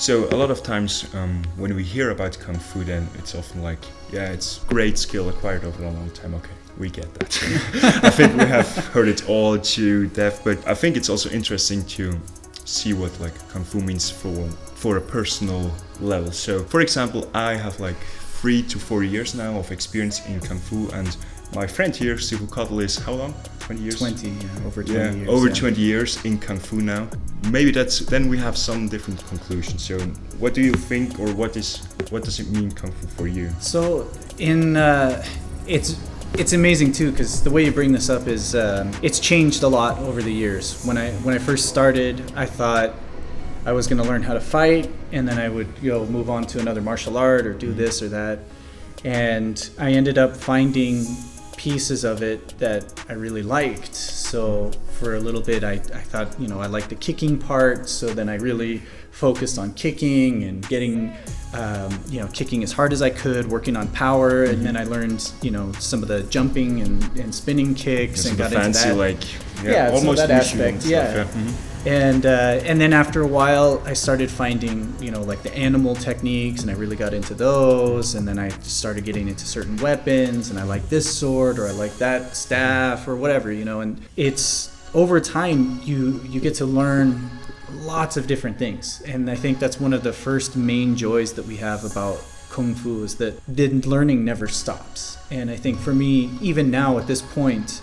So a lot of times when we hear about Kung Fu, then it's often like, yeah, it's great skill acquired over a long time. Okay, we get that. I think we have heard it all to death, but I think it's also interesting to see what like Kung Fu means for a personal level. So for example, I have like 3 to 4 years now of experience in Kung Fu, and my friend here, Sifu Kuttel, is how long? 20 years? 20, yeah, over 20 years. Over 20 years in Kung Fu now. Maybe then we have some different conclusions. So what do you think, or what does it mean Kung Fu for you? So it's amazing too, because the way you bring this up is it's changed a lot over the years. When I first started, I thought I was going to learn how to fight, and then I would move on to another martial art or do this or that. And I ended up finding pieces of it that I really liked. So for a little bit, I thought, I liked the kicking part. So then I really focused on kicking and getting, kicking as hard as I could, working on power. And then I learned, some of the jumping and spinning kicks, and got fancy, into that. almost that aspect. Yeah. And then after a while, I started finding, like the animal techniques, and I really got into those. And then I started getting into certain weapons, and I like this sword, or I like that staff, or whatever, and it's over time, you get to learn lots of different things. And I think that's one of the first main joys that we have about Kung Fu, is that the learning never stops. And I think for me, even now at this point,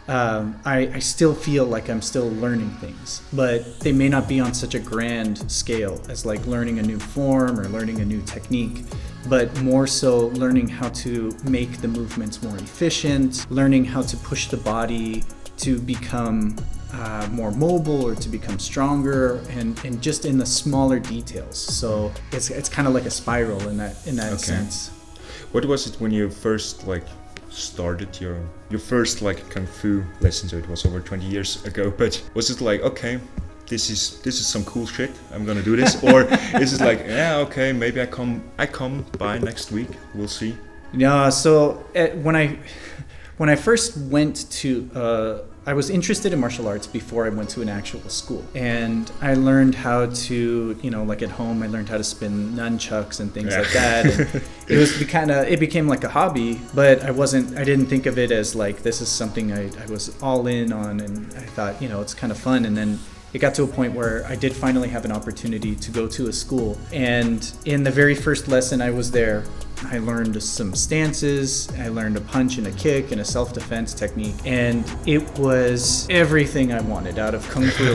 I still feel like I'm still learning things, but they may not be on such a grand scale as like learning a new form or learning a new technique, but more so learning how to make the movements more efficient, learning how to push the body to become more mobile or to become stronger, and just in the smaller details. So it's kind of like a spiral in that sense. What was it when you first started your first Kung Fu lesson? So it was over 20 years ago, but was it like, okay, this is some cool shit, I'm gonna do this, or is it like, yeah, okay, maybe I come by next week, we'll see? Yeah, so when I first went to I was interested in martial arts before I went to an actual school, and I learned how to, at home I learned how to spin nunchucks and things like that. And it became like a hobby, but I didn't think of it as like, this is something I was all in on, and I thought, it's kind of fun. And then it got to a point where I did finally have an opportunity to go to a school, and in the very first lesson I was there, I learned some stances, I learned a punch and a kick and a self-defense technique, and it was everything I wanted out of Kung Fu.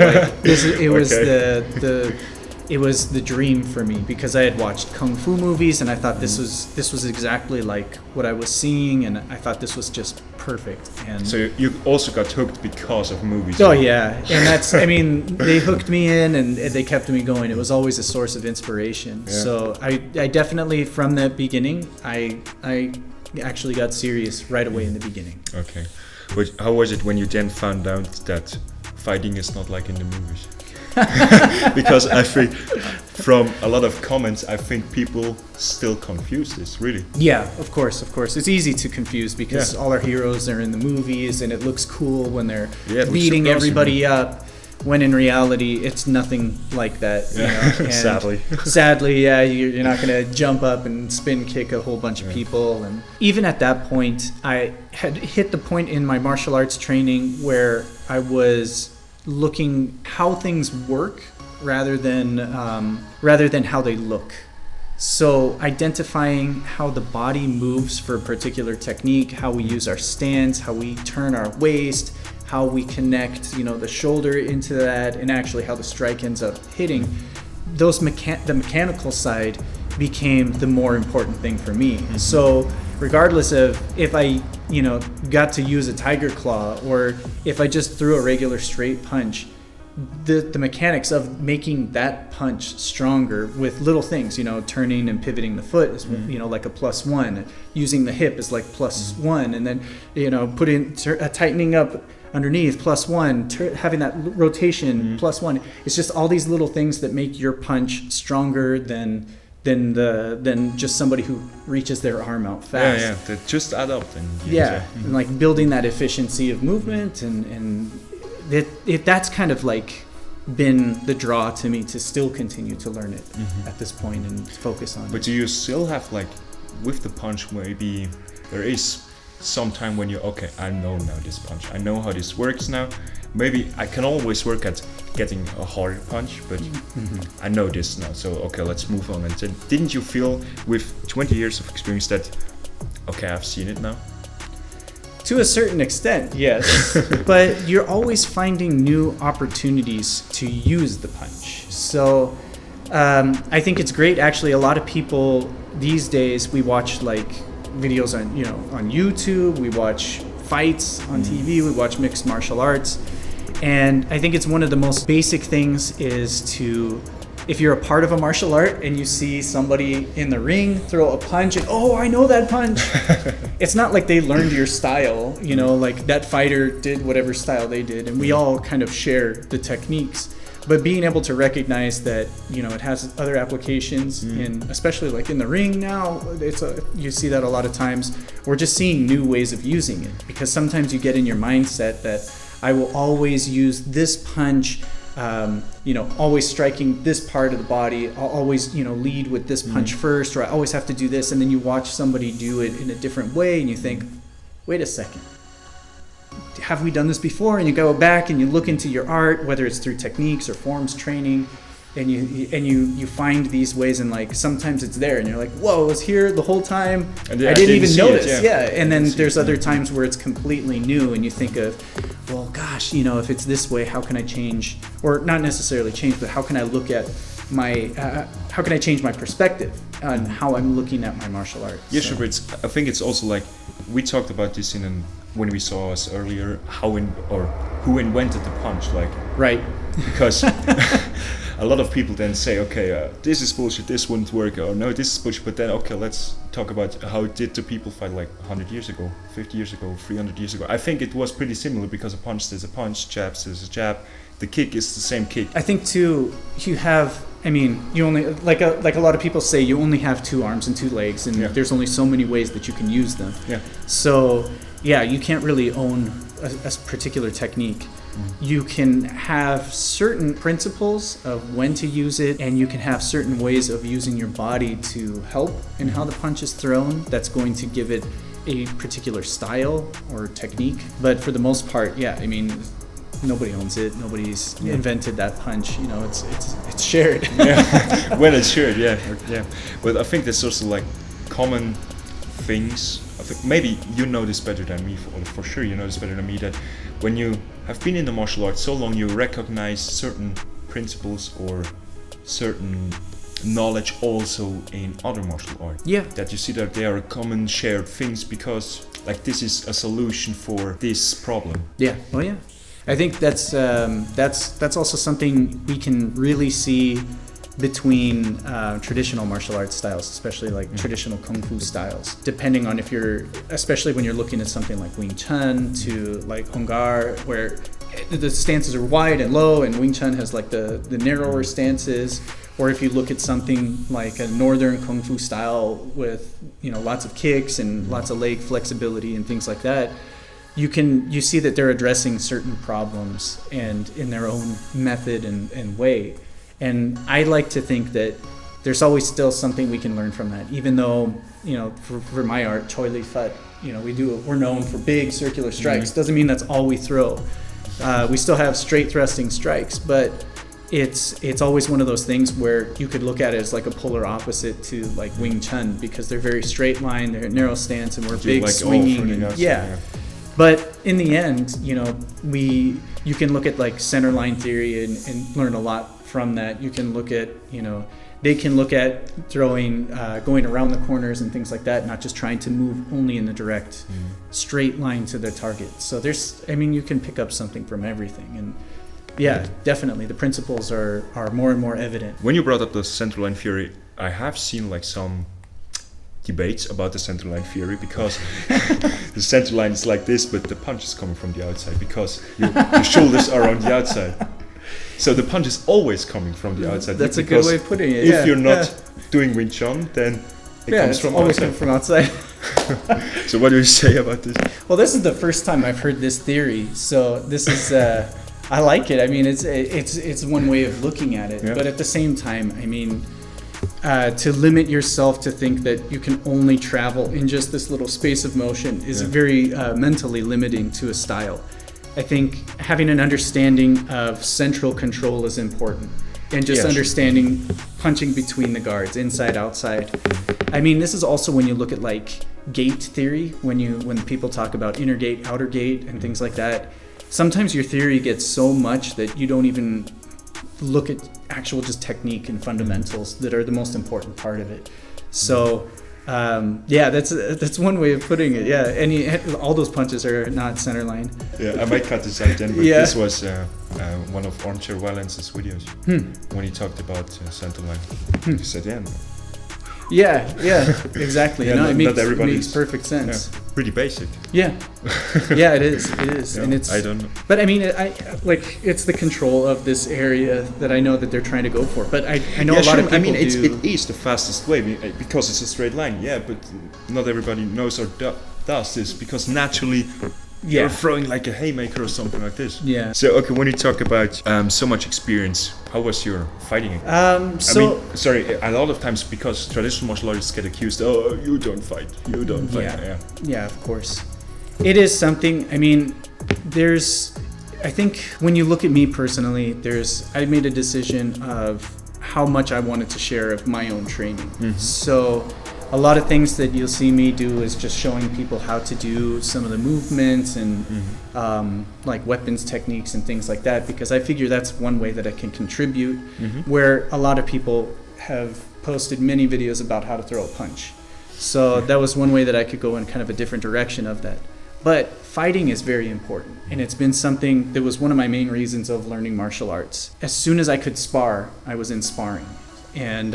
It was the dream for me, because I had watched Kung Fu movies, and I thought this was exactly like what I was seeing, and I thought this was just perfect. And so you also got hooked because of movies. Oh yeah, and they hooked me in, and they kept me going. It was always a source of inspiration. Yeah. So I definitely, from the beginning, I actually got serious right away in the beginning. Okay, but how was it when you then found out that fighting is not like in the movies? Because I think from a lot of comments, I think people still confuse this, really. Yeah, of course. It's easy to confuse, because all our heroes are in the movies, and it looks cool when they're beating everybody up, when in reality it's nothing like that. And sadly, yeah, you're not going to jump up and spin kick a whole bunch of people. And even at that point, I had hit the point in my martial arts training where I was looking how things work rather than how they look. So identifying how the body moves for a particular technique, how we use our stance, how we turn our waist, how we connect, the shoulder into that, and actually how the strike ends up hitting. The mechanical side became the more important thing for me. Mm-hmm. So regardless of if I, got to use a tiger claw, or if I just threw a regular straight punch, the mechanics of making that punch stronger with little things, turning and pivoting the foot is, like a +1, using the hip is like +1, and then, tightening up underneath +1, having that rotation +1. It's just all these little things that make your punch stronger than just somebody who reaches their arm out fast. Yeah, that just add up. And like building that efficiency of movement, and that's kind of like been the draw to me to still continue to learn it at this point and focus on it. But do you still have, like, with the punch, maybe there is some time when okay, I know now this punch, I know how this works now. Maybe I can always work at getting a harder punch, but I know this now, so okay, let's move on. And didn't you feel with 20 years of experience that, okay, I've seen it now? To a certain extent, yes. But you're always finding new opportunities to use the punch. So I think it's great. Actually, a lot of people these days, we watch like videos on YouTube, we watch fights on TV, we watch mixed martial arts. And I think it's one of the most basic things is to, if you're a part of a martial art and you see somebody in the ring throw a punch and, oh, I know that punch. It's not like they learned your style, like that fighter did whatever style they did, and we all kind of share the techniques. But being able to recognize that, it has other applications, and especially like in the ring now, you see that a lot of times. We're just seeing new ways of using it, because sometimes you get in your mindset that I will always use this punch, always striking this part of the body. I'll always, lead with this punch first, or I always have to do this. And then you watch somebody do it in a different way, and you think, wait a second. Have we done this before? And you go back and you look into your art, whether it's through techniques or forms training, and you find these ways, and like sometimes it's there and you're like, whoa, it was here the whole time. I didn't even notice. And then there's other times where it's completely new, and you think of, well, gosh, if it's this way, how can I change, or not necessarily change, but how can I look at how can I change my perspective on how I'm looking at my martial arts? Yeah, sure, but I think it's also like, we talked about this when we saw us earlier, who invented the punch, like, right? Because a lot of people then say, okay, this is bullshit, this wouldn't work, or no, this is bullshit. But then, okay, let's talk about how did the people fight like 100 years ago, 50 years ago, 300 years ago. I think it was pretty similar, because a punch is a punch, jabs is a jab, the kick is the same kick. I think too, you only, like a lot of people say, you only have 2 arms and 2 legs, and there's only so many ways that you can use them. Yeah. So you can't really own a particular technique. You can have certain principles of when to use it, and you can have certain ways of using your body to help in how the punch is thrown. That's going to give it a particular style or technique. But for the most part, nobody owns it. Nobody's invented that punch. It's shared. Yeah, when it's shared, yeah. But I think there's also like common things. I think maybe you know this better than me, or for sure you know this better than me, that when you have been in the martial arts so long, you recognize certain principles or certain knowledge also in other martial art. Yeah. That you see that they are common shared things, because like this is a solution for this problem. Yeah. Oh yeah. I think that's also something we can really see between traditional martial arts styles, especially like traditional Kung Fu styles, depending on especially when you're looking at something like Wing Chun to like Hung Gar, where the stances are wide and low, and Wing Chun has like the narrower stances. Or if you look at something like a northern Kung Fu style with lots of kicks and lots of leg flexibility and things like that, you see that they're addressing certain problems and in their own method and way. And I like to think that there's always still something we can learn from that, even though, for my art, Choy Lee Fut, we're known for big circular strikes. Doesn't mean that's all we throw. We still have straight thrusting strikes, but it's always one of those things where you could look at it as like a polar opposite to like Wing Chun, because they're very straight line, they're narrow stance, and we're big like swinging. But in the end, you can look at like Centerline Theory and learn a lot from that. You can look at, they can look at throwing, going around the corners and things like that, not just trying to move only in the direct straight line to the target. So you can pick up something from everything. And definitely the principles are more and more evident. When you brought up the Centerline Theory, I have seen like some debates about the Centerline Theory, because the centerline is like this, but the punch is coming from the outside, because your shoulders are on the outside. So the punch is always coming from the outside. That's a good way of putting it. If you're not doing Wing Chun, then it comes from always outside. From outside. So what do you say about this? Well, this is the first time I've heard this theory. So this is I like it. I mean, it's one way of looking at it, but at the same time, I mean, to limit yourself to think that you can only travel in just this little space of motion is very mentally limiting to a style. I think having an understanding of central control is important, and just understanding punching between the guards, inside, outside. I mean, this is also when you look at like gate theory, when people talk about inner gate, outer gate, and things like that. Sometimes your theory gets so much that you don't even look at actual just technique and fundamentals that are the most important part of it. So that's one way of putting it. All those punches are not centerline. I might cut this out then, but this was one of Armchair Violence's videos when he talked about centerline. He said exactly. It makes perfect sense. Pretty basic. It is. And it's, I don't know. But I mean, it's the control of this area that I know that they're trying to go for. But I know a lot of people it is the fastest way because it's a straight line. But not everybody knows or does this because naturally you're throwing like a haymaker or something like this. So when you talk about so much experience, how was your fighting? A lot of times because traditional martial artists get accused, you don't fight. Yeah, of course. It is something, I mean, I think when you look at me personally, I made a decision of how much I wanted to share of my own training. So a lot of things that you'll see me do is just showing people how to do some of the movements and like weapons techniques and things like that, because I figure that's one way that I can contribute, where a lot of people have posted many videos about how to throw a punch. So that was one way that I could go in kind of a different direction of that. But fighting is very important, and it's been something that was one of my main reasons of learning martial arts. As soon as I could spar, I was in sparring. And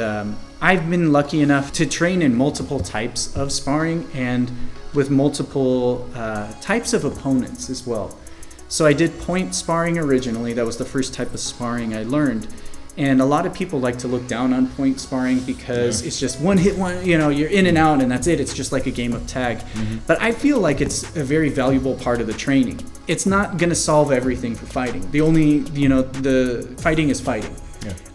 I've been lucky enough to train in multiple types of sparring and with multiple types of opponents as well. So I did point sparring originally. That was the first type of sparring I learned. And a lot of people like to look down on point sparring because it's just one hit, you're in and out and that's it. It's just like a game of tag. But I feel like it's a very valuable part of the training. It's not going to solve everything for fighting. The fighting is fighting.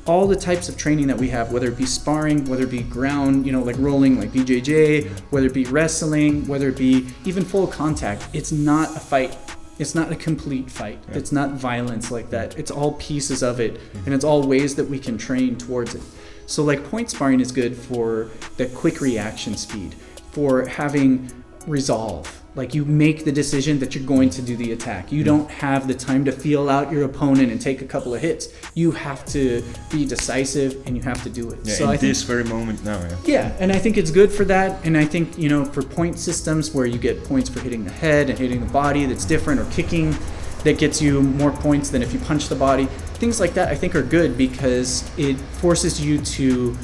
All the types of training that we have, whether it be sparring, whether it be ground, like rolling, like BJJ, whether it be wrestling, whether it be even full contact, it's not a fight. It's not a complete fight. It's not violence like that. It's all pieces of it, and it's all ways that we can train towards it. So like point sparring is good for the quick reaction speed, for having resolve. Like you make the decision that you're going to do the attack. You don't have the time to feel out your opponent and take a couple of hits. You have to be decisive and you have to do it. So I think this very moment now. And I think it's good for that. And I think, for point systems where you get points for hitting the head and hitting the body that's different, or kicking that gets you more points than if you punch the body. Things like that I think are good because it forces you to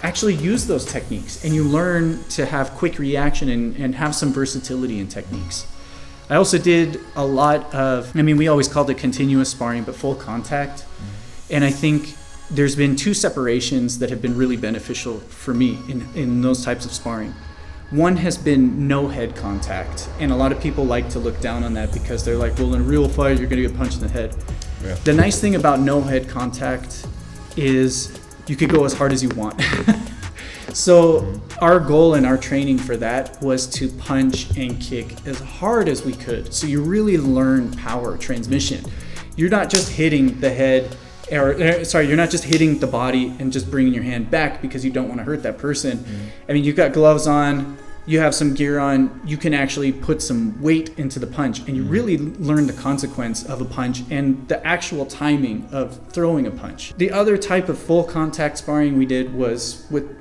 actually use those techniques, and you learn to have quick reaction and have some versatility in techniques. I also did a lot of, we always called it continuous sparring, but full contact. And I think there's been two separations that have been really beneficial for me in those types of sparring. One has been no head contact, and a lot of people like to look down on that because they're like, well, in a real fight, you're going to get punched in the head. The nice thing about no head contact is you could go as hard as you want. So our goal and our training for that was to punch and kick as hard as we could. So you really learn power transmission. You're not just hitting the head, you're not just hitting the body and just bringing your hand back because you don't want to hurt that person. You've got gloves on, you have some gear on, you can actually put some weight into the punch, and you really learn the consequence of a punch and the actual timing of throwing a punch. The other type of full contact sparring we did was with,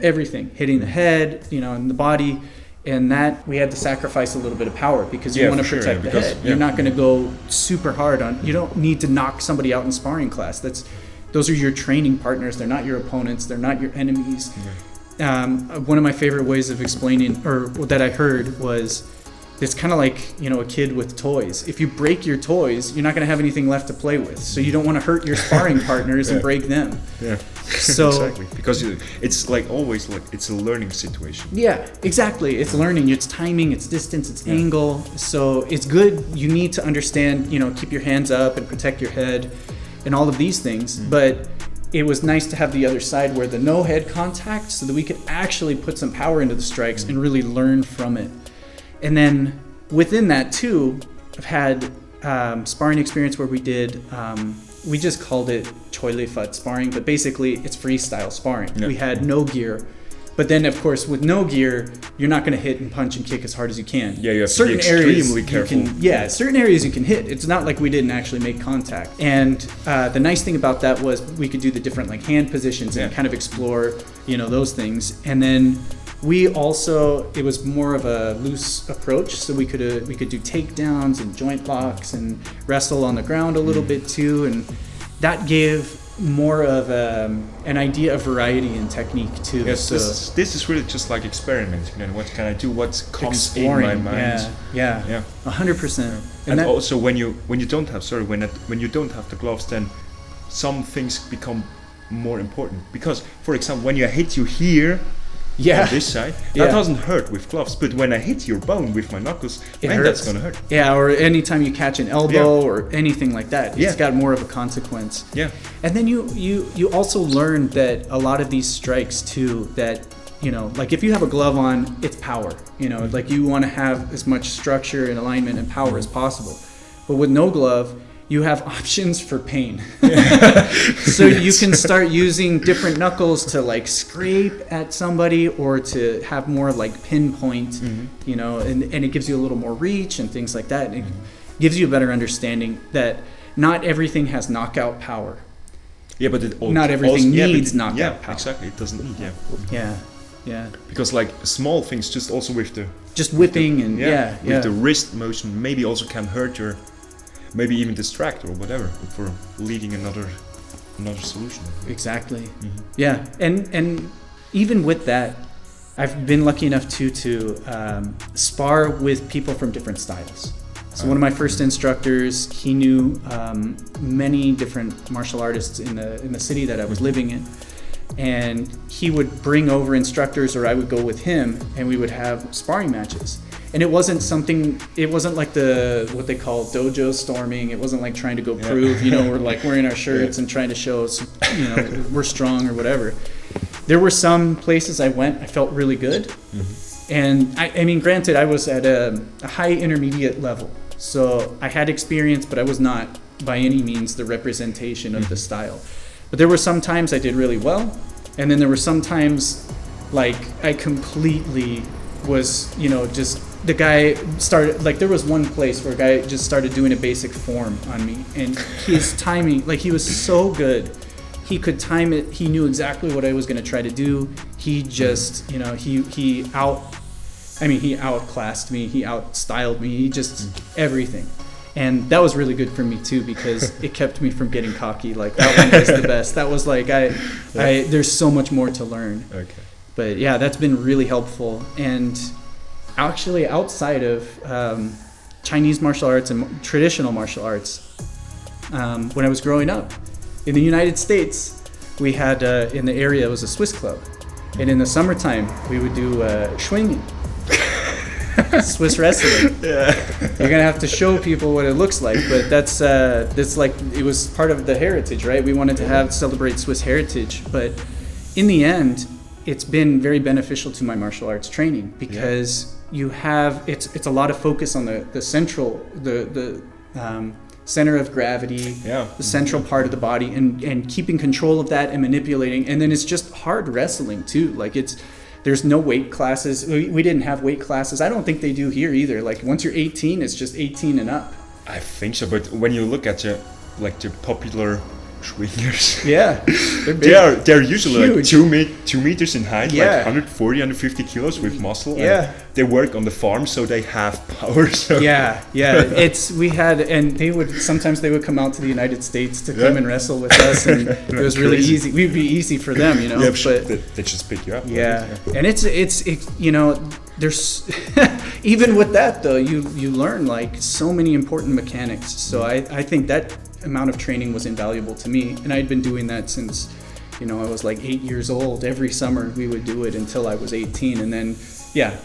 everything, hitting the head, and the body, and that we had to sacrifice a little bit of power because you want to protect the head. You're not going to go super hard on, you don't need to knock somebody out in sparring class. Those are your training partners. They're not your opponents. They're not your enemies. One of my favorite ways of explaining, or that I heard, was it's kind of like, you know, a kid with toys. If you break your toys, you're not going to have anything left to play with. So you don't want to hurt your sparring partners and break them. Yeah. So exactly, because it's like always like it's a learning situation. Yeah, exactly. It's learning. It's timing. It's distance. It's angle. So it's good. You need to understand. You know, keep your hands up and protect your head, and all of these things. But it was nice to have the other side where the no head contact, so that we could actually put some power into the strikes and really learn from it. And then within that too, I've had sparring experience where we did. We just called it Choy Lee Fut sparring, but basically it's freestyle sparring. We had no gear. But then, of course, with no gear, you're not going to hit and punch and kick as hard as you can. Yeah, you have to be extremely careful. Certain areas you can hit. It's not like we didn't actually make contact. And the nice thing about that was we could do the different like hand positions and kind of explore, you know, those things. And then we also, it was more of a loose approach, so we could do takedowns and joint locks and wrestle on the ground a little bit too, and that gave more of an idea of variety and technique too. Yes, so this is really just like experimenting. And what can I do? What comes in my mind? Yeah, 100%. And also when you don't have when you don't have the gloves, then some things become more important. Because, for example, when I hit you here. On this side, that doesn't hurt with gloves, but when I hit your bone with my knuckles, that's gonna hurt. Yeah, or anytime you catch an elbow or anything like that, it's got more of a consequence. Yeah. And then you also learn that a lot of these strikes too, that, you know, like if you have a glove on, it's power. You know, like you want to have as much structure and alignment and power as possible. But with no glove, you have options for pain. So you can start using different knuckles to like scrape at somebody or to have more like pinpoint, you know, and it gives you a little more reach and things like that. And it gives you a better understanding that not everything has knockout power. Yeah, but not everything needs knockout power. Exactly, it doesn't need, Yeah. Because like small things, just also with the... Just whipping and with the wrist motion, maybe also can hurt your... Maybe even distract or whatever for leading another solution. Exactly. Yeah, and even with that, I've been lucky enough to spar with people from different styles. So one of my first instructors, he knew many different martial artists in the city that I was living in, and he would bring over instructors, or I would go with him, and we would have sparring matches. And it wasn't like what they call dojo storming. It wasn't like trying to go prove, you know, we're like wearing our shirts and trying to show, you know, we're strong or whatever. There were some places I went, I felt really good. And I mean, granted, I was at a high intermediate level. So I had experience, but I was not by any means the representation of the style. But there were some times I did really well. And then there were some times like I completely was, you know, just... The guy started, like there was one place where a guy just started doing a basic form on me, and his timing, like he was so good. He could time it. He knew exactly what I was going to try to do. He just, you know, he outclassed me. He outstyled me. He just everything. And that was really good for me too, because it kept me from getting cocky. Like that one was the best. That was like, there's so much more to learn. Okay. But yeah, that's been really helpful. And actually, outside of Chinese martial arts and traditional martial arts, when I was growing up in the United States, we had in the area, it was a Swiss club, and in the summertime we would do swinging, Swiss wrestling. You're gonna have to show people what it looks like, but that's like it was part of the heritage, right? We wanted to celebrate Swiss heritage, but in the end, it's been very beneficial to my martial arts training because you have it's a lot of focus on the central center of gravity, the central part of the body, and keeping control of that and manipulating. And then it's just hard wrestling too. Like there's no weight classes. We didn't have weight classes. I don't think they do here either. Like once you're 18, it's just 18 and up. I think so, but when you look at the popular swingers. Yeah, they're big. They're usually Huge. like 2 meters in height, Yeah. like 140, 150 kilos with muscle. Yeah. And they work on the farm, so they have power. So. Yeah. And sometimes they would come out to the United States to come and wrestle with us, and it was really easy. We'd be easy for them, you know. Yeah, but they just pick you up. Yeah, and it's you know, there's even with that though, you learn like so many important mechanics. So I think that amount of training was invaluable to me, and I'd been doing that since, you know, I was like 8 years old. Every summer we would do it until I was 18, and then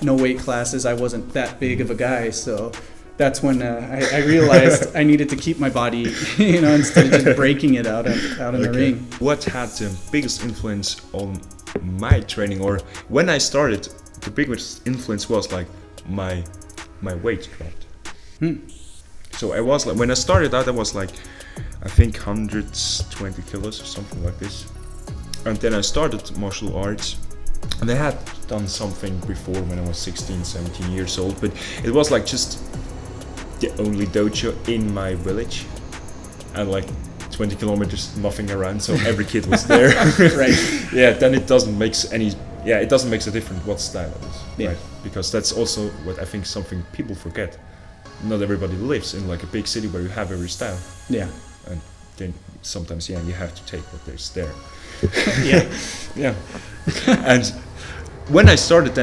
no weight classes. I wasn't that big of a guy, so that's when I realized I needed to keep my body, you know, instead of just breaking it out in the ring. What had the biggest influence on my training, or when I started, the biggest influence was like my weight dropped. So I was like, when I started out, I was like, I think 120 kilos or something like this. And then I started martial arts, and I had done something before when I was 16, 17 years old, but it was like just the only dojo in my village, and like 20 kilometers nothing around, so every kid was there. Right. Yeah, then it doesn't make a difference what style it is. Yeah. Right? Because that's also what I think something people forget. Not everybody lives in like a big city where you have every style. Yeah. And then sometimes you have to take what there's there. Yeah. And when I started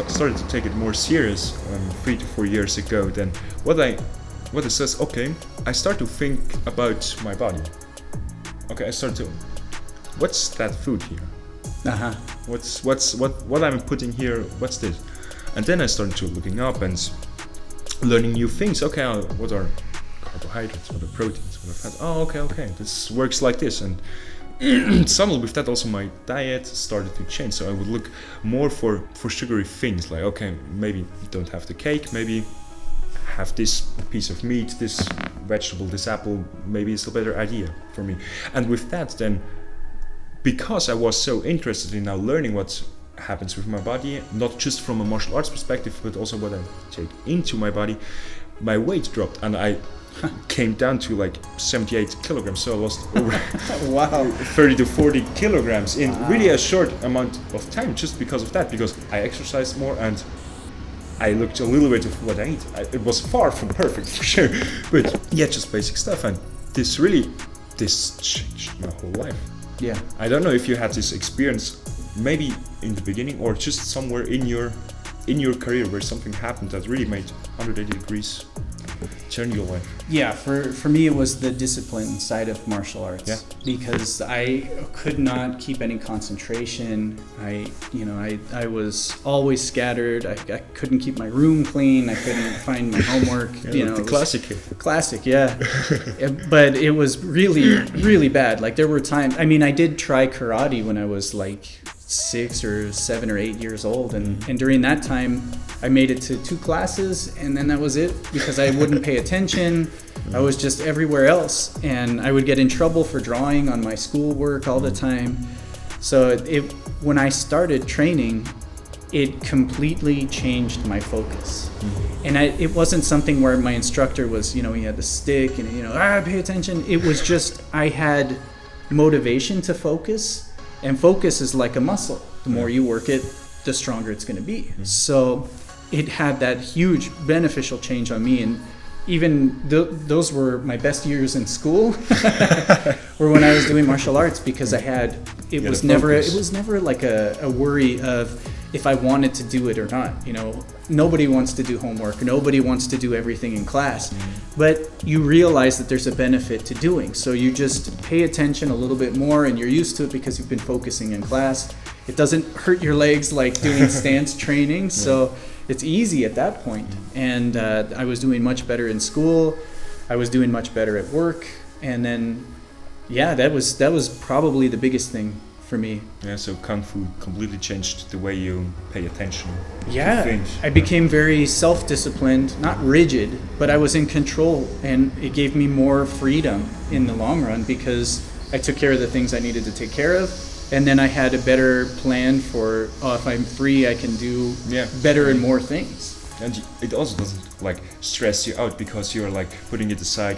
started to take it more serious 3 to 4 years ago, then what it says, okay, I start to think about my body. Okay, I start to, what's that food here? Uh-huh. What I'm putting here, what's this? And then I started to looking up and learning new things. Okay, what are carbohydrates, what are proteins, what are fats? Oh, okay, this works like this. And suddenly with that also my diet started to change. So I would look more for sugary things, like, okay, maybe don't have the cake, maybe have this piece of meat, this vegetable, this apple, maybe it's a better idea for me. And with that then, because I was so interested in now learning what happens with my body, not just from a martial arts perspective, but also what I take into my body, my weight dropped, and I came down to like 78 kilograms. So I lost over Wow. 30 to 40 kilograms in really a short amount of time, just because of that, because I exercised more and I looked a little bit of what I ate. It was far from perfect for sure, but just basic stuff. And this changed my whole life. Yeah. I don't know if you had this experience maybe in the beginning or just somewhere in your career where something happened that really made 180 degrees turn your life. Yeah, for me it was the discipline side of martial arts. Yeah. Because I could not keep any concentration. I was always scattered. I couldn't keep my room clean. I couldn't find my homework. The classic, yeah. But it was really, really bad. Like there were times. I mean, I did try karate when I was like 6 or 7 or 8 years old, and during that time I made it to 2 classes, and then that was it, because I wouldn't pay attention. I was just everywhere else, and I would get in trouble for drawing on my schoolwork all the time. So when I started training, it completely changed my focus. And it wasn't something where my instructor was, he had the stick and pay attention. It was just I had motivation to focus. And focus is like a muscle. The more you work it, the stronger it's going to be. So it had that huge beneficial change on me. And even those were my best years in school, or when I was doing martial arts, because it was never like a worry of if I wanted to do it or not. Nobody wants to do homework. Nobody wants to do everything in class. But you realize that there's a benefit to doing. So you just pay attention a little bit more, and you're used to it because you've been focusing in class. It doesn't hurt your legs like doing stance training. So it's easy at that point. And I was doing much better in school. I was doing much better at work. And then, that was probably the biggest thing for me. Yeah, so Kung Fu completely changed the way you pay attention to things. I became very self-disciplined, not rigid, but I was in control, and it gave me more freedom in the long run because I took care of the things I needed to take care of, and then I had a better plan for, if I'm free, I can do better and more things. And it also doesn't like stress you out because you're like putting it aside,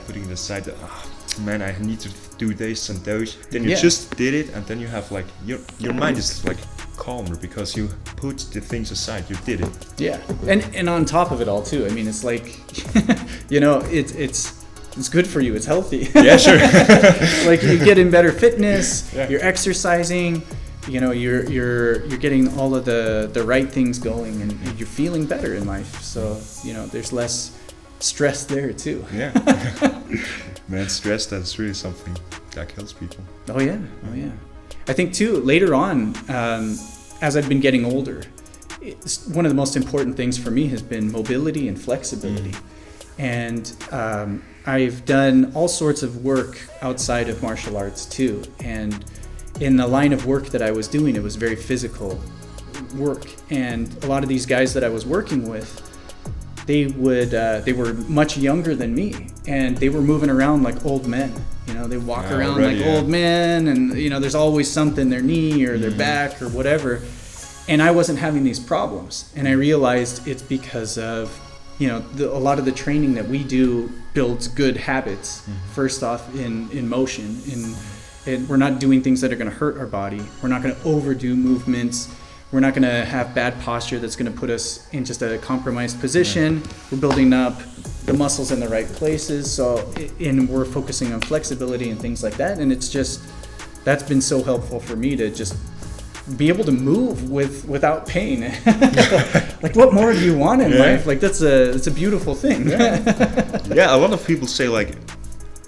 man, I need to do this and those. Then you just did it, and then you have like your mind is like calmer because you put the things aside. You did it. Yeah, and on top of it all too. I mean, it's like, you know, it's good for you. It's healthy. Yeah, sure. Like you get in better fitness. Yeah. You're exercising. You know, you're getting all of the right things going, and you're feeling better in life. So, you know, there's less stress there too. Yeah. Man, stress, that's really something that kills people. Oh yeah. I think too, later on, as I've been getting older, one of the most important things for me has been mobility and flexibility. And I've done all sorts of work outside of martial arts too. And in the line of work that I was doing, it was very physical work. And a lot of these guys that I was working with, they were much younger than me, and they were moving around like old men. You know, they walk around like old men, and you know, there's always something, their knee or their back or whatever. And I wasn't having these problems. And I realized it's because of, you know, a lot of the training that we do builds good habits. First off, in motion, and we're not doing things that are going to hurt our body. We're not going to overdo movements. We're not going to have bad posture that's going to put us in just a compromised position. We're building up the muscles in the right places. So, and we're focusing on flexibility and things like that. And it's just, that's been so helpful for me to just be able to move without pain. Like, what more do you want in life? Like, it's a beautiful thing. Yeah, a lot of people say like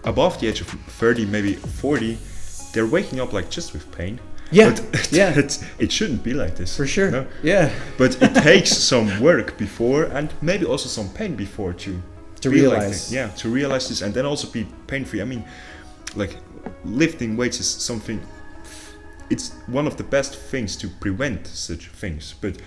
above the age of 30, maybe 40, they're waking up like just with pain. Yeah, but it shouldn't be like this. For sure. No? Yeah. But it takes some work before, and maybe also some pain before to realize. Like to realize this, and then also be pain-free. I mean, like lifting weights is something. It's one of the best things to prevent such things, but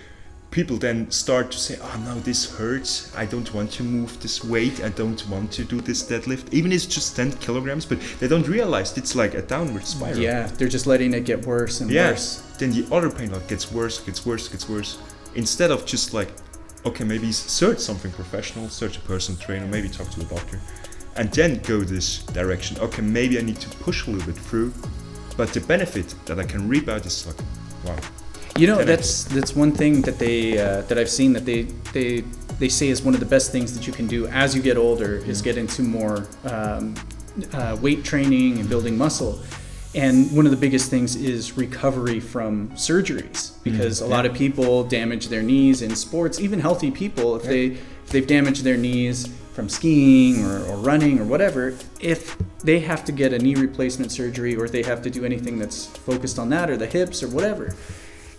people then start to say, oh no, this hurts, I don't want to move this weight, I don't want to do this deadlift, even if it's just 10 kilograms, but they don't realize it's like a downward spiral. Yeah, they're just letting it get worse and worse. Then the other pain like gets worse, instead of just like, okay, maybe search something professional, search a personal trainer, maybe talk to a doctor, and then go this direction. Okay, maybe I need to push a little bit through, but the benefit that I can reap out is like, wow. You know, that's one thing that that I've seen that they say is one of the best things that you can do as you get older is get into more weight training and building muscle. And one of the biggest things is recovery from surgeries, because a lot of people damage their knees in sports, even healthy people, if they've damaged their knees from skiing or running or whatever, if they have to get a knee replacement surgery or if they have to do anything that's focused on that or the hips or whatever,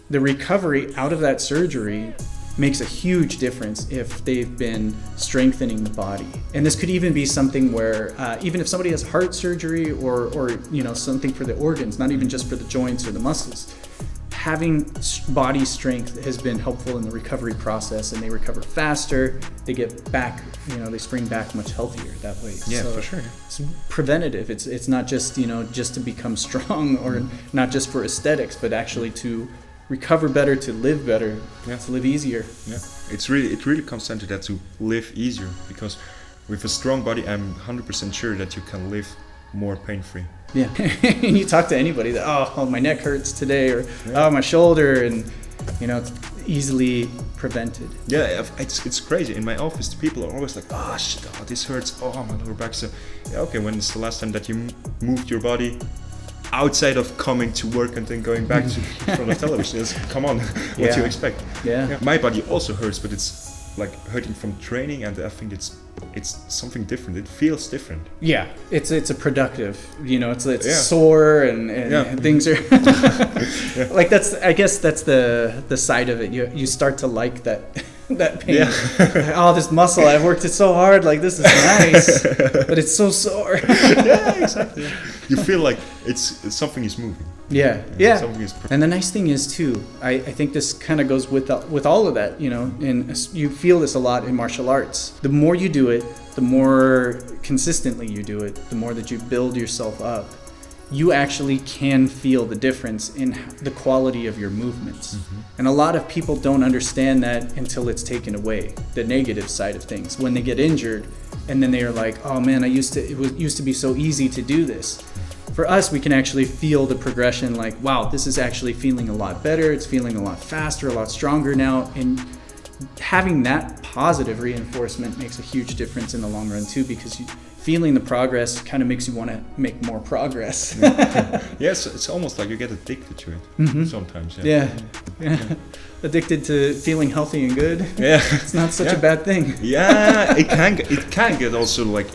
the recovery out of that surgery makes a huge difference if they've been strengthening the body. And this could even be something where even if somebody has heart surgery or you know, something for the organs, not even just for the joints or the muscles, having body strength has been helpful in the recovery process, and they recover faster, they get back, you know, they spring back much healthier that way. Yeah, so for sure. It's preventative. It's not just, you know, just to become strong or not just for aesthetics, but actually to recover better, to live better, to live easier. Yeah, it really comes down to that, to live easier, because with a strong body, I'm 100% sure that you can live more pain-free. Yeah, and you talk to anybody that, oh, my neck hurts today, or oh, my shoulder, and you know, it's easily prevented. Yeah, it's crazy. In my office, the people are always like, oh shit, oh, this hurts, oh, my lower back. So, yeah, okay, when is the last time that you moved your body outside of coming to work and then going back to in front of television? Come on, what do you expect? Yeah. My body also hurts, but it's like hurting from training, and I think it's something different. It feels different. Yeah, it's a productive, you know, it's sore and things are like, that's, I guess that's the side of it. You start to like that pain. Like, oh, this muscle, I've worked it so hard, like this is nice, but it's so sore. Yeah, exactly. You feel like it's something is moving. Yeah. Something is and the nice thing is too, I think this kind of goes with all of that, you know, and you feel this a lot in martial arts. The more you do it, the more consistently you do it, the more that you build yourself up, you actually can feel the difference in the quality of your movements. And a lot of people don't understand that until it's taken away, the negative side of things, when they get injured and then they are like, oh man, it used to be so easy to do this. for us, we can actually feel the progression, like, wow, this is actually feeling a lot better. It's feeling a lot faster, a lot stronger now. And having that positive reinforcement makes a huge difference in the long run too, because feeling the progress kind of makes you want to make more progress. Yes, it's almost like you get addicted to it sometimes. Yeah. Addicted to feeling healthy and good. Yeah, it's not such a bad thing. Yeah, it can get also like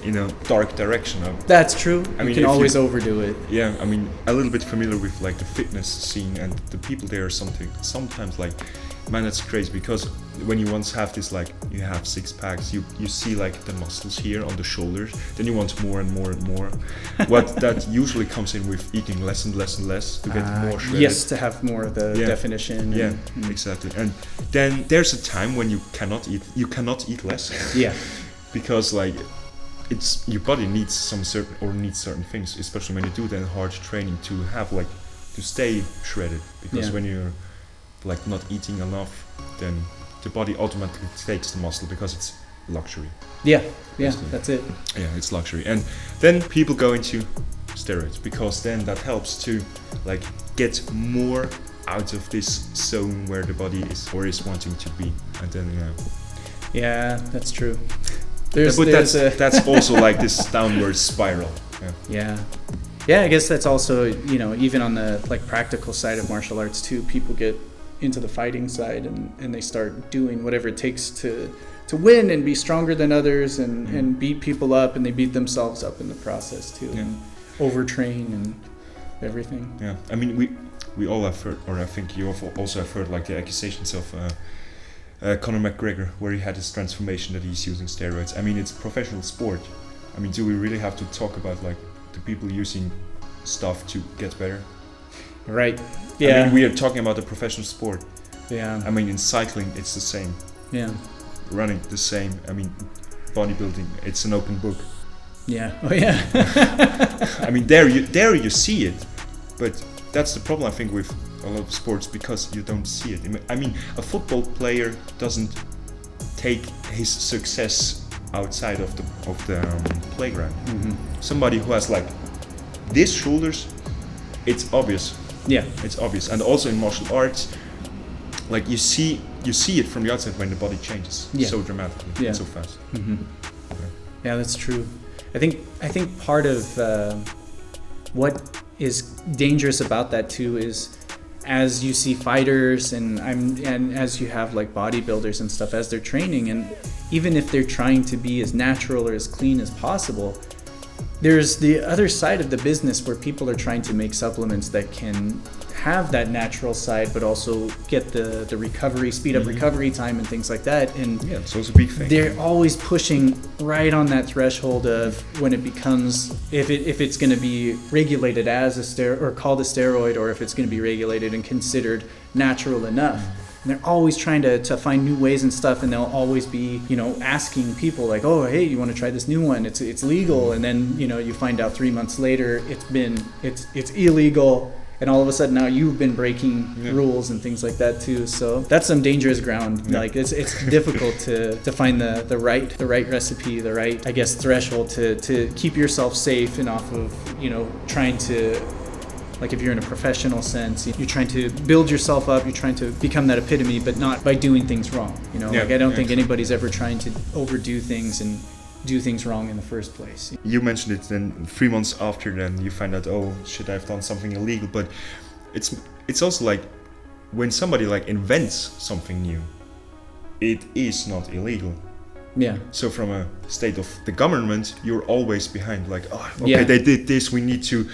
dark direction. That's true. You can always overdo it. Yeah, I mean, a little bit familiar with like the fitness scene and the people there. Sometimes like, man, that's crazy, because when you once have this, like, you have 6 packs, you see like the muscles here on the shoulders, then you want more and more and more. What that usually comes in with eating less and less and less to get more shredded. Yes, to have more of the definition. Yeah, exactly. And then there's a time when you cannot eat less. Yeah. Because like, it's your body needs certain things, especially when you do then hard training to have like to stay shredded. Because when you're like not eating enough, then the body automatically takes the muscle because it's luxury. Yeah, that's it. Yeah, it's luxury. And then people go into steroids, because then that helps to like get more out of this zone where the body is wanting to be. And then yeah, that's true. That's also like this downward spiral. Yeah, I guess that's also, even on the like practical side of martial arts too, people get into the fighting side and they start doing whatever it takes to win and be stronger than others and beat people up, and they beat themselves up in the process too, and overtrain and everything. Yeah, I mean, we all have heard, or I think you also have heard like the accusations of Conor McGregor, where he had his transformation that he's using steroids. I mean, it's professional sport. I mean, do we really have to talk about like the people using stuff to get better? Right. Yeah. I mean, we are talking about a professional sport. Yeah. I mean, in cycling, it's the same. Yeah. Running, the same. I mean, bodybuilding, it's an open book. Yeah. Oh, yeah. I mean, there you see it, but that's the problem, I think, with a lot of sports, because you don't see it. I mean, a football player doesn't take his success outside of the playground. Somebody who has like these shoulders, it's obvious. Yeah, it's obvious. And also in martial arts, like you see it from the outside when the body changes so dramatically and so fast. Yeah, that's true. I think part of what is dangerous about that too is, as you see fighters and as you have like bodybuilders and stuff, as they're training, and even if they're trying to be as natural or as clean as possible, there's the other side of the business where people are trying to make supplements that can have that natural side, but also get the recovery, speed up recovery time and things like that. And yeah, it's also a big thing. They're always pushing right on that threshold of when it becomes, if it's going to be regulated as a steroid or called a steroid, or if it's going to be regulated and considered natural enough. And they're always trying to find new ways and stuff, and they'll always be, asking people like, oh, hey, you want to try this new one? It's legal. And then, you find out 3 months later it's illegal, and all of a sudden now you've been breaking rules and things like that too. So that's some dangerous ground. Yeah. Like it's difficult to find the right recipe, the right, I guess, threshold to keep yourself safe and off of, trying to, like, if you're in a professional sense, you're trying to build yourself up, you're trying to become that epitome, but not by doing things wrong. I don't think anybody's ever trying to overdo things and do things wrong in the first place. You mentioned it, then 3 months after, then you find out, oh, should I have done something illegal? But it's also like when somebody like invents something new, it is not illegal. Yeah. So from a state of the government, you're always behind. Like, oh, okay, they did this. We need to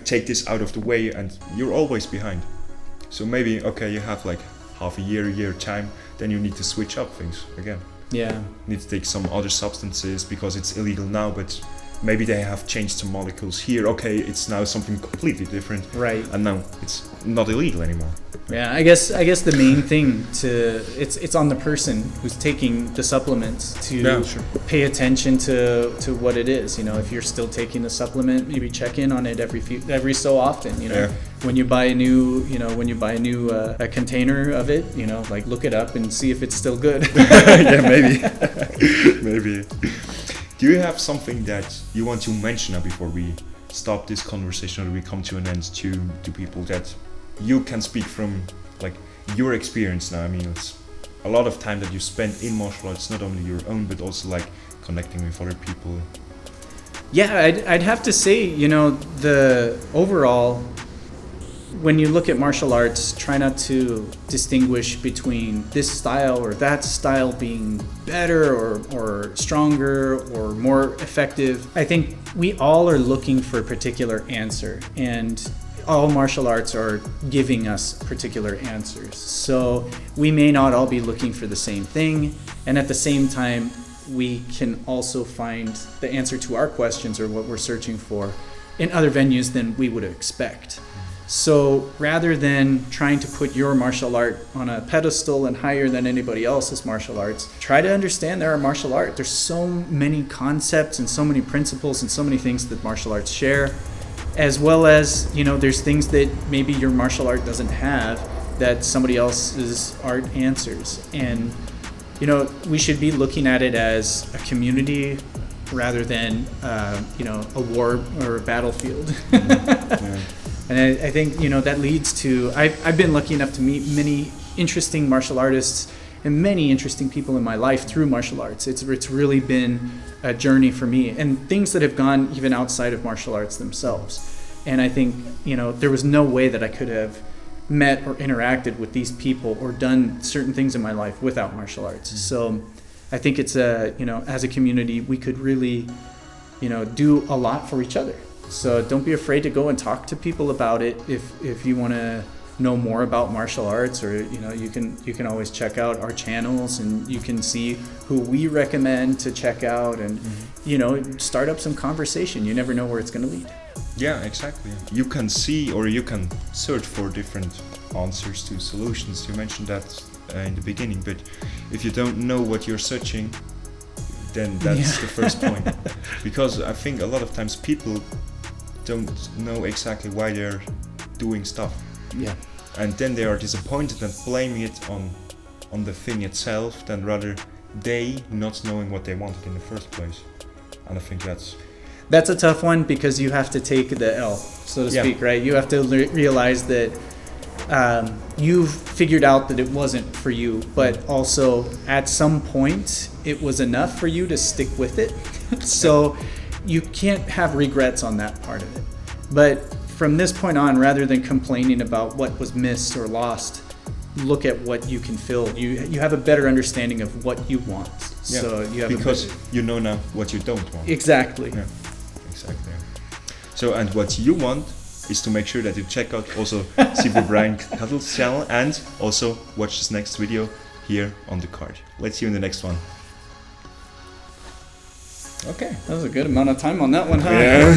take this out of the way, and you're always behind. So maybe you have like half a year time. Then you need to switch up things again. Yeah. You need to take some other substances because it's illegal now, but maybe they have changed some molecules here. Okay, it's now something completely different. Right. And now it's not illegal anymore. Yeah, I guess the main thing it's on the person who's taking the supplements to pay attention to what it is. If you're still taking the supplement, maybe check in on it every so often. When you buy a new a container of it, like look it up and see if it's still good. Yeah, maybe. Do you have something that you want to mention now before we stop this conversation, or do we come to an end to people that you can speak from like your experience now? I mean, it's a lot of time that you spend in martial arts, not only your own, but also like connecting with other people. Yeah, I'd have to say, you know, the overall, when you look at martial arts, try not to distinguish between this style or that style being better or stronger or more effective. I think we all are looking for a particular answer, and all martial arts are giving us particular answers. So we may not all be looking for the same thing, and at the same time, we can also find the answer to our questions or what we're searching for in other venues than we would expect. So rather than trying to put your martial art on a pedestal and higher than anybody else's martial arts, try to understand there are martial art. There's so many concepts and so many principles and so many things that martial arts share, as well as, you know, there's things that maybe your martial art doesn't have that somebody else's art answers. And, you know, we should be looking at it as a community rather than, you know, a war or a battlefield. Yeah. And I think, you know, that leads to, I've been lucky enough to meet many interesting martial artists and many interesting people in my life through martial arts. It's really been a journey for me, and things that have gone even outside of martial arts themselves. And I think, you know, there was no way that I could have met or interacted with these people or done certain things in my life without martial arts. So I think it's you know, as a community, we could really, you know, do a lot for each other. So don't be afraid to go and talk to people about it. If you want to know more about martial arts, or, you know, you can always check out our channels, and you can see who we recommend to check out, and you know, start up some conversation. You never know where it's going to lead. Yeah, exactly. You can see, or you can search for different answers to solutions. You mentioned that in the beginning, but if you don't know what you're searching, then that's the first point. Because I think a lot of times people don't know exactly why they're doing stuff. Yeah. And then they are disappointed and blaming it on the thing itself, than rather they not knowing what they wanted in the first place. And I think that's a tough one, because you have to take the L, so to speak, right? You have to realize that you've figured out that it wasn't for you, but also at some point it was enough for you to stick with it. So you can't have regrets on that part of it. But from this point on, rather than complaining about what was missed or lost, look at what you can fill. You have a better understanding of what you want. Yeah, so you have because you know now what you don't want. Exactly. Yeah, exactly. So, and what you want is to make sure that you check out also Sifu Brian Kuttel's channel, and also watch this next video here on the card. Let's see you in the next one. Okay, that was a good amount of time on that one, huh? Yeah.